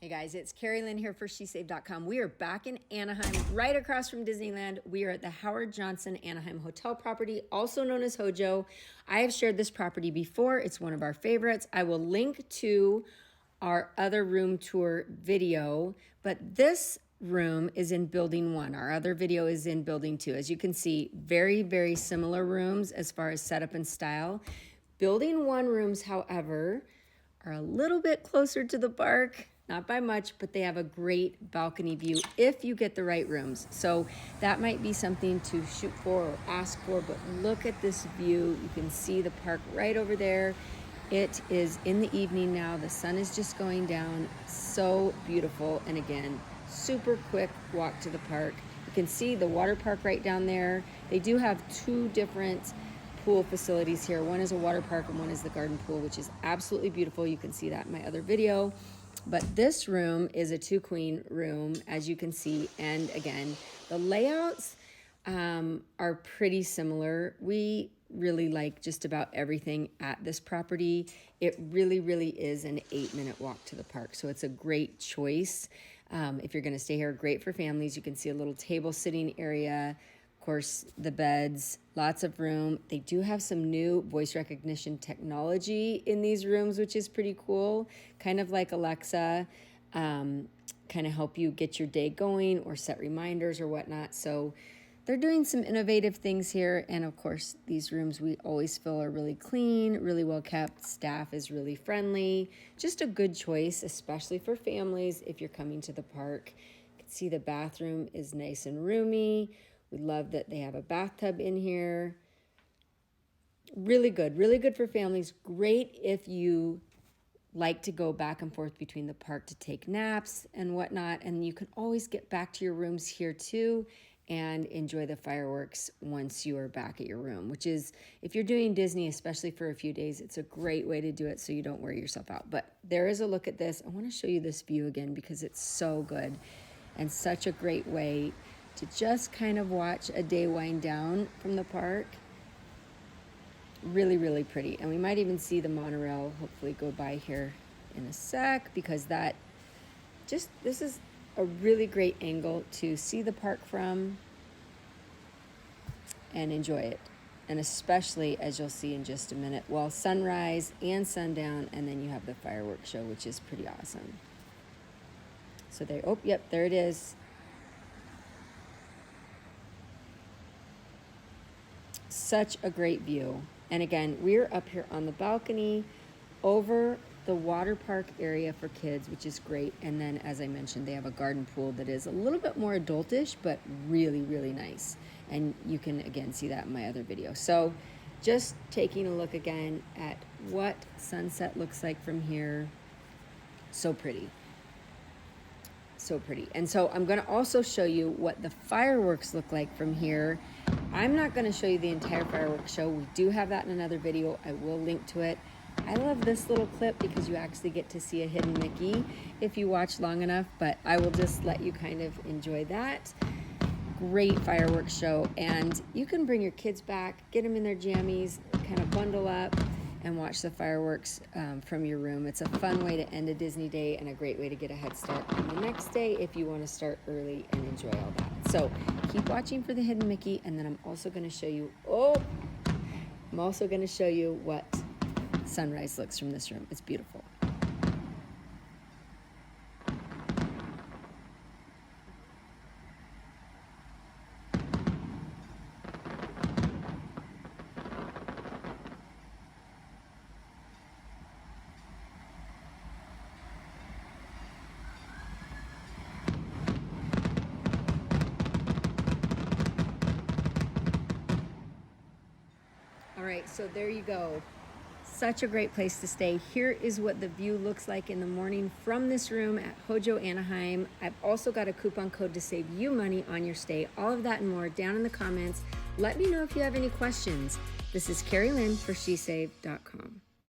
Hey guys, it's Carrie Lynn here for SheSave.com. We are back in Anaheim, right across from Disneyland. We are at the Howard Johnson Anaheim Hotel property, also known as HoJo. I have shared this property before. It's one of our favorites. I will link to our other room tour video, but this room is in building 1. Our other video is in building 2. As you can see, very, very similar rooms as far as setup and style. Building 1 rooms, however, are a little bit closer to the park. Not by much, but they have a great balcony view if you get the right rooms. So that might be something to shoot for or ask for, but look at this view. You can see the park right over there. It is in the evening now. The sun is just going down. So beautiful. And again, super quick walk to the park. You can see the water park right down there. They do have 2 different pool facilities here. One is a water park and one is the garden pool, which is absolutely beautiful. You can see that in my other video. But this room is a 2-queen room, as you can see. And again, the layouts are pretty similar. We really like just about everything at this property. It really, really is an 8-minute walk to the park. So it's a great choice. If you're going to stay here, great for families. You can see a little table sitting area. Of course, the beds, lots of room. They do have some new voice recognition technology in these rooms, which is pretty cool. Kind of like Alexa, kind of help you get your day going or set reminders or whatnot. So they're doing some innovative things here. And of course, these rooms we always feel are really clean, really well kept. Staff is really friendly. Just a good choice, especially for families if you're coming to the park. You can see the bathroom is nice and roomy. We love that they have a bathtub in here. Really good for families. Great if you like to go back and forth between the park to take naps and whatnot. And you can always get back to your rooms here too and enjoy the fireworks once you are back at your room, which is, if you're doing Disney, especially for a few days, it's a great way to do it so you don't wear yourself out. But there is a look at this. I want to show you this view again because it's so good and such a great way to just kind of watch a day wind down from the park. Really, really pretty. And we might even see the monorail hopefully go by here in a sec, because this is a really great angle to see the park from and enjoy it. And especially, as you'll see in just a minute, well, sunrise and sundown, and then you have the fireworks show, which is pretty awesome. So there it is. Such a great view. And again, we're up here on the balcony over the water park area for kids, which is great. And then, as I mentioned, they have a garden pool that is a little bit more adultish, but really, really nice. And you can, again, see that in my other video. So just taking a look again at what sunset looks like from here. So pretty. So pretty. And so I'm going to also show you what the fireworks look like from here. I'm not going to show you the entire fireworks show. We do have that in another video. I will link to it. I love this little clip because you actually get to see a hidden Mickey if you watch long enough, but I will just let you kind of enjoy that. Great fireworks show. And you can bring your kids back, get them in their jammies, kind of bundle up and watch the fireworks from your room. It's a fun way to end a Disney day and a great way to get a head start on the next day if you want to start early and enjoy all that. So keep watching for the hidden Mickey, and then I'm also going to show you, what sunrise looks from this room. It's beautiful. All right, so there you go. Such a great place to stay. Here is what the view looks like in the morning from this room at HoJo Anaheim. I've also got a coupon code to save you money on your stay. All of that and more down in the comments. Let me know if you have any questions. This is Carrie Lynn for SheSave.com.